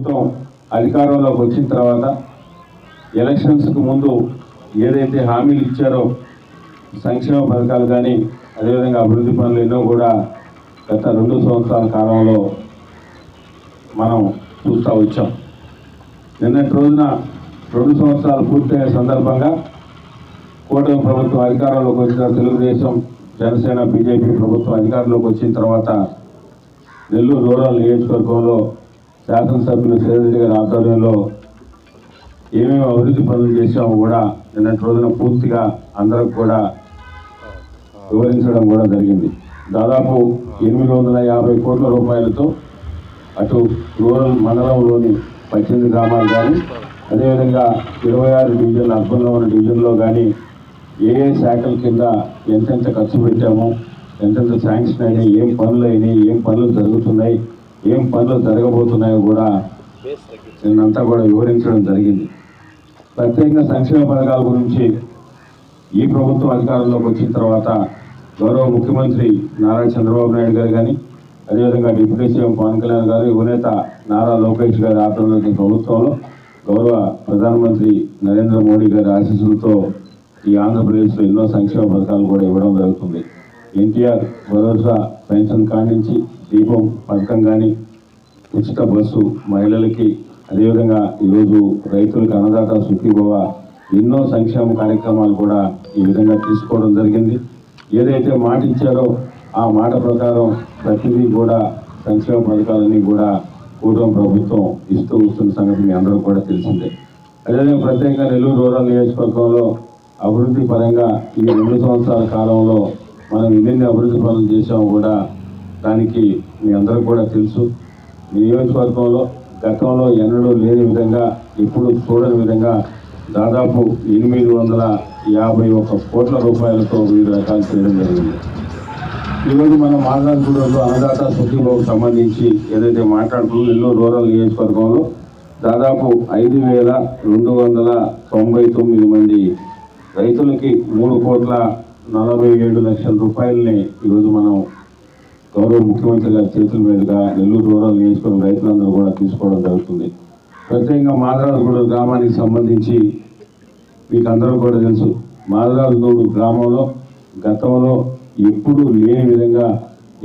ప్రభుత్వం అధికారంలోకి వచ్చిన తర్వాత ఎలక్షన్స్కు ముందు ఏదైతే హామీలు ఇచ్చారో సంక్షేమ పథకాలు కానీ అదేవిధంగా అభివృద్ధి పనులు ఎన్నో కూడా గత 2 సంవత్సరాల కాలంలో మనం చూస్తూ వచ్చాం. నిన్నటి రోజున 2 సంవత్సరాలు పూర్తయిన సందర్భంగా కూటమి ప్రభుత్వం అధికారంలోకి వచ్చిన తెలుగుదేశం జనసేన బీజేపీ ప్రభుత్వం అధికారంలోకి వచ్చిన తర్వాత నెల్లూరు రూరల్ నియోజకవర్గంలో శాసనసభ్యులు శ్రీరెడ్డి గారి ఆధ్వర్యంలో ఏమేమి అభివృద్ధి పనులు చేశామో కూడా నిన్నటి రోజున పూర్తిగా అందరికి కూడా వివరించడం కూడా జరిగింది. దాదాపు 850 కోట్ల రూపాయలతో అటు రూరల్ మండలంలోని 18 గ్రామాలు కానీ అదేవిధంగా 26 డివిజన్లు అర్బన్లో ఉన్న డివిజన్లో కానీ ఏ శాఖల కింద ఎంతెంత ఖర్చు పెట్టామో, ఎంతెంత శాంక్షన్ అయినాయి, ఏం పనులు అయినాయి, ఏం పనులు జరుగుతున్నాయి, ఏం పనులు జరగబోతున్నాయో కూడా నిన్నంతా కూడా వివరించడం జరిగింది. ప్రత్యేకంగా సంక్షేమ పథకాల గురించి ఈ ప్రభుత్వం అధికారంలోకి వచ్చిన తర్వాత గౌరవ ముఖ్యమంత్రి నారా చంద్రబాబు నాయుడు గారు కానీ అదేవిధంగా డిప్యూటీ సీఎం పవన్ కళ్యాణ్ గారు, యువనేత నారా లోకేష్ గారి ఆధ్వర్యంలోని ప్రభుత్వంలో గౌరవ ప్రధానమంత్రి నరేంద్ర మోడీ గారి ఆశీస్సులతో ఈ ఆంధ్రప్రదేశ్లో ఎన్నో సంక్షేమ పథకాలు కూడా ఇవ్వడం జరుగుతుంది. ఎన్టీఆర్ భరోసా పెన్షన్ కానించి దీపం పథకం కానీ, ఉచిత బస్సు మహిళలకి, అదేవిధంగా ఈరోజు రైతులకు అన్నదాత సుఖీభవ ఎన్నో సంక్షేమ కార్యక్రమాలు కూడా ఈ విధంగా తీసుకోవడం జరిగింది. ఏదైతే మాట ఇచ్చారో ఆ మాట ప్రకారం ప్రతిదీ కూడా సంక్షేమ పథకాలన్నీ కూడా కూటమి ప్రభుత్వం ఇస్తూ వస్తున్న సంగతి మీ అందరూ కూడా తెలిసిందే. అదేవిధంగా ప్రత్యేకంగా నెల్లూరు రూరల్ నియోజకవర్గంలో అభివృద్ధి పరంగా ఈ 2 సంవత్సరాల కాలంలో మనం ఎన్ని అభివృద్ధి పనులు చేసామో కూడా దానికి మీ అందరూ కూడా తెలుసు. నియోజకవర్గంలో గతంలో ఎన్నడూ లేని విధంగా, ఇప్పుడు చూడని విధంగా దాదాపు 851 కోట్ల రూపాయలతో వివిధ రకాలు చేయడం జరిగింది. ఈరోజు మనం మాట్లాడుకున్నప్పుడు అన్నదాత సుఖీభవకు సంబంధించి ఏదైతే మాట్లాడుతున్నామో నెల్లూరు రూరల్ నియోజకవర్గంలో దాదాపు 5299 మంది రైతులకి 3,47,00,000 రూపాయలని ఈరోజు మనం గౌరవ ముఖ్యమంత్రి గారి చేతుల మీదుగా నెల్లూరు రూరల్ నియోజకవర్గం రైతులందరూ కూడా తీసుకోవడం జరుగుతుంది. ప్రత్యేకంగా మాదరాజుగూడెం గ్రామానికి సంబంధించి మీకు అందరూ కూడా తెలుసు, మాదరాజుగూడెం గ్రామంలో గతంలో ఎప్పుడూ లేని విధంగా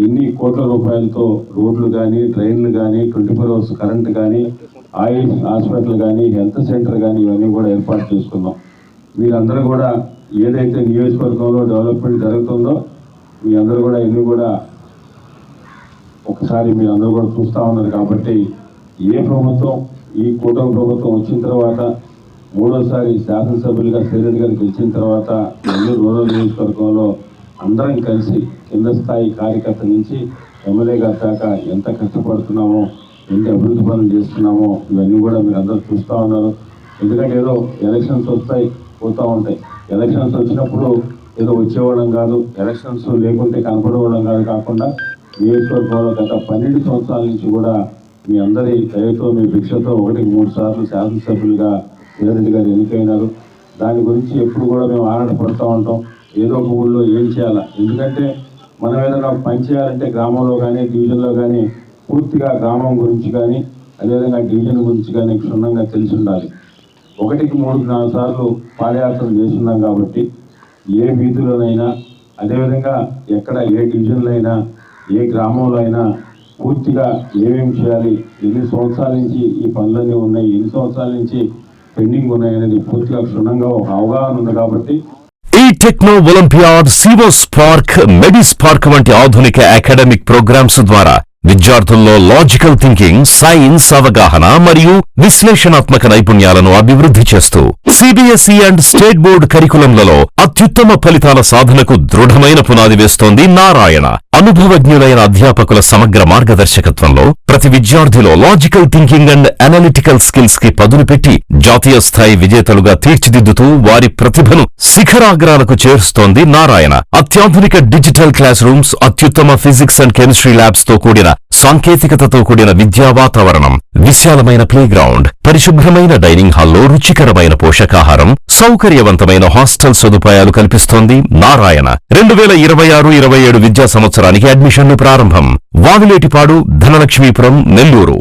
ఎన్ని కోట్ల రూపాయలతో రోడ్లు కానీ, ట్రైన్లు కానీ, 24 hours కరెంటు కానీ, ఆయుష్ హాస్పిటల్ కానీ, హెల్త్ సెంటర్ కానీ ఇవన్నీ కూడా ఏర్పాటు చేసుకున్నాం. మీరందరూ కూడా ఏదైతే నియోజకవర్గంలో డెవలప్మెంట్ జరుగుతుందో మీ అందరూ కూడా ఇన్ని కూడా ఒకసారి మీరు అందరూ కూడా చూస్తూ ఉన్నారు. కాబట్టి ఏ ప్రభుత్వం, ఈ కూటమి ప్రభుత్వం వచ్చిన తర్వాత 3వసారి శాసనసభ్యులుగా శ్రీరెడ్డి గారికి వచ్చిన తర్వాత నెల్లూరు రూరల్ నియోజకవర్గంలో అందరం కలిసి కింద స్థాయి కార్యకర్త నుంచి ఎమ్మెల్యే గారి దాకా ఎంత కష్టపడుతున్నామో, ఎంత అభివృద్ధి పనులు చేస్తున్నామో ఇవన్నీ కూడా మీరు అందరూ చూస్తూ ఉన్నారు. ఎందుకంటే ఏదో ఎలక్షన్స్ వస్తాయి పోతూ ఉంటాయి. ఎలక్షన్స్ వచ్చినప్పుడు ఏదో వచ్చేవాళ్ళం కాదు, ఎలక్షన్స్ లేకుంటే కనపడేవాళ్ళం కాకుండా నియోజకవర్గంలో గత 12 సంవత్సరాల నుంచి కూడా మీ అందరి దయతో, మీ భిక్షతో 1-3 సార్లు శాసనసభ్యులుగా శ్రీరెడ్డి గారు ఎన్నికైనారు. దాని గురించి ఎప్పుడు కూడా మేము ఆరాటపడుతూ ఉంటాం. ఏదో ఒక ఊళ్ళో ఏం చేయాలా, ఎందుకంటే మనం ఏదైనా పని చేయాలంటే గ్రామంలో కానీ డివిజన్లో కానీ పూర్తిగా గ్రామం గురించి కానీ అదేవిధంగా డివిజన్ గురించి కానీ క్షుణ్ణంగా తెలిసి ఉండాలి. 1-3-4 సార్లు పాదయాత్ర చేస్తున్నాం కాబట్టి ఏ వీధిలోనైనా అదేవిధంగా ఎక్కడ ఏ డివిజన్లో అయినా ఏ గ్రామంలో అయినా పూర్తిగా ఏమేమి చేయాలి, ఎన్ని సంవత్సరాల నుంచి ఈ పనులన్నీ ఉన్నాయి, ఎన్ని సంవత్సరాల నుంచి పెండింగ్ ఉన్నాయనేది పూర్తిగా క్షుణ్ణంగా ఒక అవగాహన ఉంది. కాబట్టి ఈ టెక్నో ఒలింపియాడ్, సివో స్పార్క్, మెడిస్పార్క్ వంటి ఆధునిక అకాడమిక్ ప్రోగ్రామ్స్ ద్వారా విద్యార్థుల్లో లాజికల్ థింకింగ్, సైన్స్ అవగాహన మరియు విశ్లేషణాత్మక నైపుణ్యాలను అభివృద్ధి చేస్తూ సిబిఎస్ఈ అండ్ స్టేట్ బోర్డు కరికులంలలో అత్యుత్తమ ఫలితాల సాధనకు దృఢమైన పునాది వేస్తోంది నారాయణ. అనుభవజ్ఞులైన అధ్యాపకుల సమగ్ర మార్గదర్శకత్వంలో ప్రతి విద్యార్థిలో logical thinking and analytical skills కి పదును పెట్టి జాతీయ స్థాయి విజేతలుగా తీర్చిదిద్దుతూ వారి ప్రతిభను శిఖరాగ్రాలకు చేరుస్తోంది నారాయణ. అత్యాధునిక డిజిటల్ క్లాస్ రూమ్స్, అత్యుత్తమ ఫిజిక్స్ అండ్ కెమిస్ట్రీ ల్యాబ్స్ తో కూడిన సాంకేతికతతో కూడిన విద్యా వాతావరణం, విశాలమైన ప్లేగ్రౌండ్, పరిశుభ్రమైన డైనింగ్ హాల్లో రుచికరమైన పోషకాహారం, సౌకర్యవంతమైన హాస్టల్ సదుపాయాలు కల్పిస్తోంది నారాయణ. 2026-27 విద్యా సంవత్సరానికి అడ్మిషన్లు ప్రారంభం. వావిలేటిపాడు, ధనలక్ష్మీపురం, నెల్లూరు.